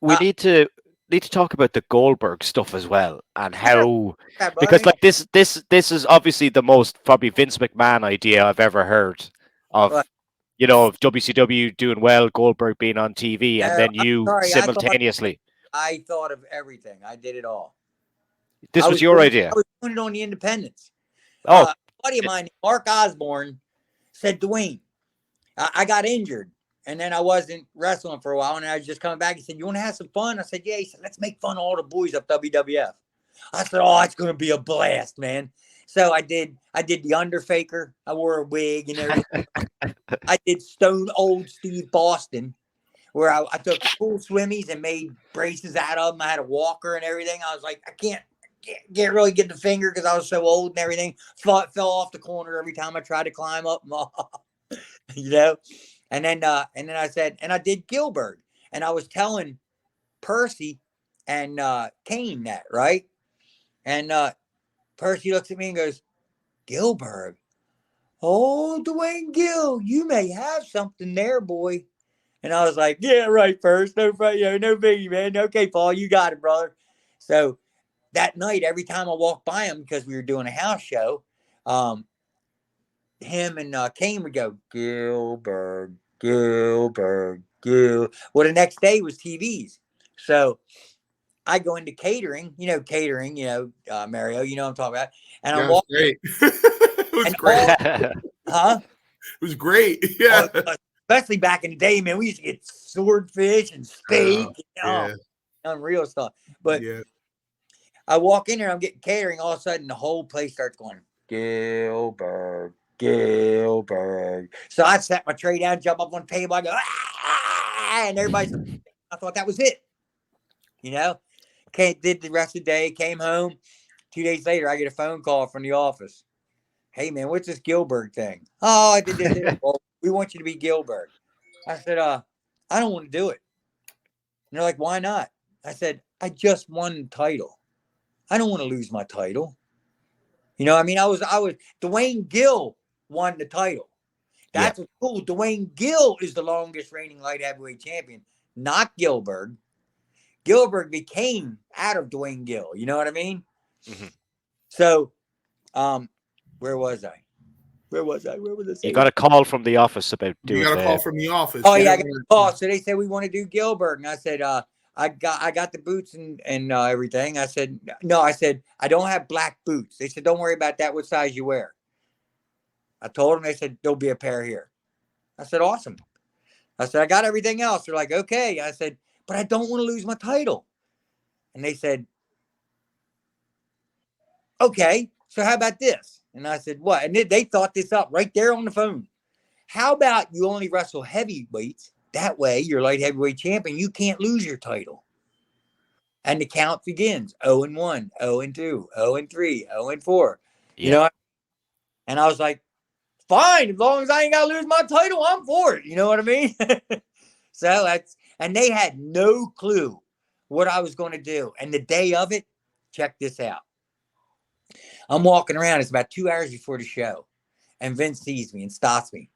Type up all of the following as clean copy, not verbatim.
we need to talk about the Goldberg stuff as well, and Yeah, how, yeah, because brother. like this is obviously the most probably Vince McMahon idea I've ever heard But of, of WCW doing well, Goldberg being on TV, and no, then I'm you sorry. simultaneously. I thought of everything. I did it all. This was your I idea. was doing it on the independents. Oh, A buddy of mine, Mark Osborne, said, Duane, I got injured. And then I wasn't wrestling for a while, and I was just coming back. He said, "You want to have some fun?" I said, "Yeah." He said, "Let's make fun of all the boys of WWF." I said, "Oh, it's gonna be a blast, man." So I did. I did the Underfaker. I wore a wig and everything. I did Stone Old Steve Boston, where I took full swimmies and made braces out of them. I had a walker and everything. I was like, can't really get the finger because I was so old and everything. Fell off the corner every time I tried to climb up. you know. And then I said, and I did Gillberg, and I was telling Percy and Kane that, right? And Percy looks at me and goes, Gillberg. Oh, Duane Gill, you may have something there, boy. And I was like, yeah, right, first. No, no biggie, man. Okay, Paul, you got it, brother. So that night, every time I walked by him, because we were doing a house show, um, him and Kane would go, Gillberg, Gillberg, Gill. Well, the next day was TVs. So I go into catering, Mario, you know what I'm talking about. And I'm Yeah, it was walking, great. It was and great. all, It huh? was great. Yeah. Especially back in the day, man, we used to get swordfish and steak, Yeah. unreal stuff. But Yeah. I walk in there, I'm getting catering. All of a sudden, the whole place starts going, Gillberg, Gillberg. So I set my tray down, jump up on the table. I go, and everybody's, I thought that was it. You know, did the rest of the day, came home. 2 days later, I get a phone call from the office. Hey, man, what's this Gillberg thing? Oh, I did this. Well, we want you to be Gillberg. I said, I don't want to do it. And they're like, why not? I said, I just won the title. I don't want to lose my title. I was Duane Gill won the title. Yeah. That's what's cool. Duane Gill is the longest reigning light heavyweight champion, not Gillberg. Gillberg became out of Duane Gill. You know what I mean? Mhm. So, where was I? Where was I? Where was I You saying? got a call from the office about You doing got a call the. from the office. Oh You yeah, I don't got want a to. call. So they said we want to do Gillberg, and I said, I got the boots and everything. I said no. I said I don't have black boots. They said don't worry about that. What size you wear? I told them. They said there'll be a pair here. I said awesome. I said I got everything else. They're like okay. I said but I don't want to lose my title. And they said okay. So how about this? And I said what? And they thought this up right there on the phone. How about you only wrestle heavyweights? That way, you're light heavyweight champion. You can't lose your title. And the count begins 0 and 1, 0 and 2, 0 and 3, 0 and 4. You Yeah. know, and I was like, fine, as long as I ain't got to lose my title, I'm for it. You know what I mean? And they had no clue what I was going to do. And the day of it, check this out. I'm walking around. It's about 2 hours before the show. And Vince sees me and stops me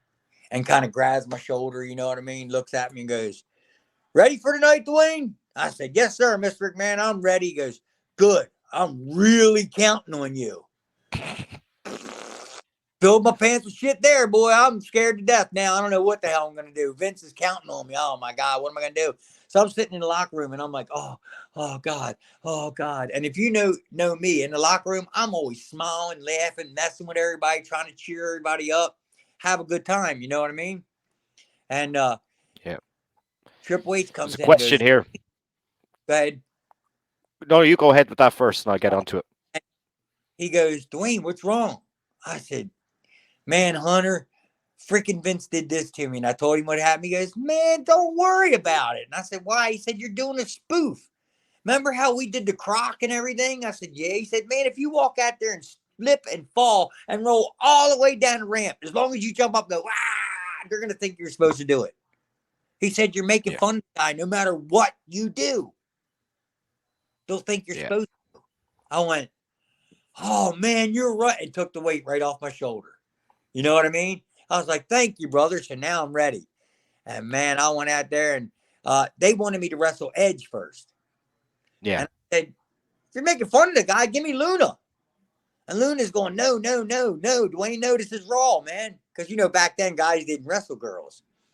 and kind of grabs my shoulder. You know what I mean? Looks at me and goes, ready for tonight, Duane? I said, yes, sir, Mr. McMahon. I'm ready. He goes, good. I'm really counting on you. Filled my pants with shit there, boy. I'm scared to death now. I don't know what the hell I'm going to do. Vince is counting on me. Oh, my God. What am I going to do? So I'm sitting in the locker room, and I'm like, oh, God. Oh, God. And if you know me in the locker room, I'm always smiling, laughing, messing with everybody, trying to cheer everybody up, have a good time. You know what I mean? And Yeah. Triple H There's comes a in and question goes, here. go ahead. No, you go ahead with that first, and I'll get onto it. He goes, Duane, what's wrong? I said, man, Hunter, freaking Vince did this to me. And I told him what happened. He goes, man, don't worry about it. And I said, why? He said, you're doing a spoof. Remember how we did the croc and everything? I said, yeah. He said, man, if you walk out there and slip and fall and roll all the way down the ramp, as long as you jump up and go, they're going to think you're supposed to do it. He said, you're making Yeah. fun of the guy no matter what you do. They'll think you're Yeah. supposed to. I went, oh, man, you're right. And took the weight right off my shoulder. You know what I mean? I was like, thank you, brother. So now I'm ready. And man, I went out there and They wanted me to wrestle Edge first. Yeah. And I said, if you're making fun of the guy, give me Luna. And Luna's going, no, no, no, no. Duane, no, this is Raw, man. Because, back then, guys didn't wrestle girls.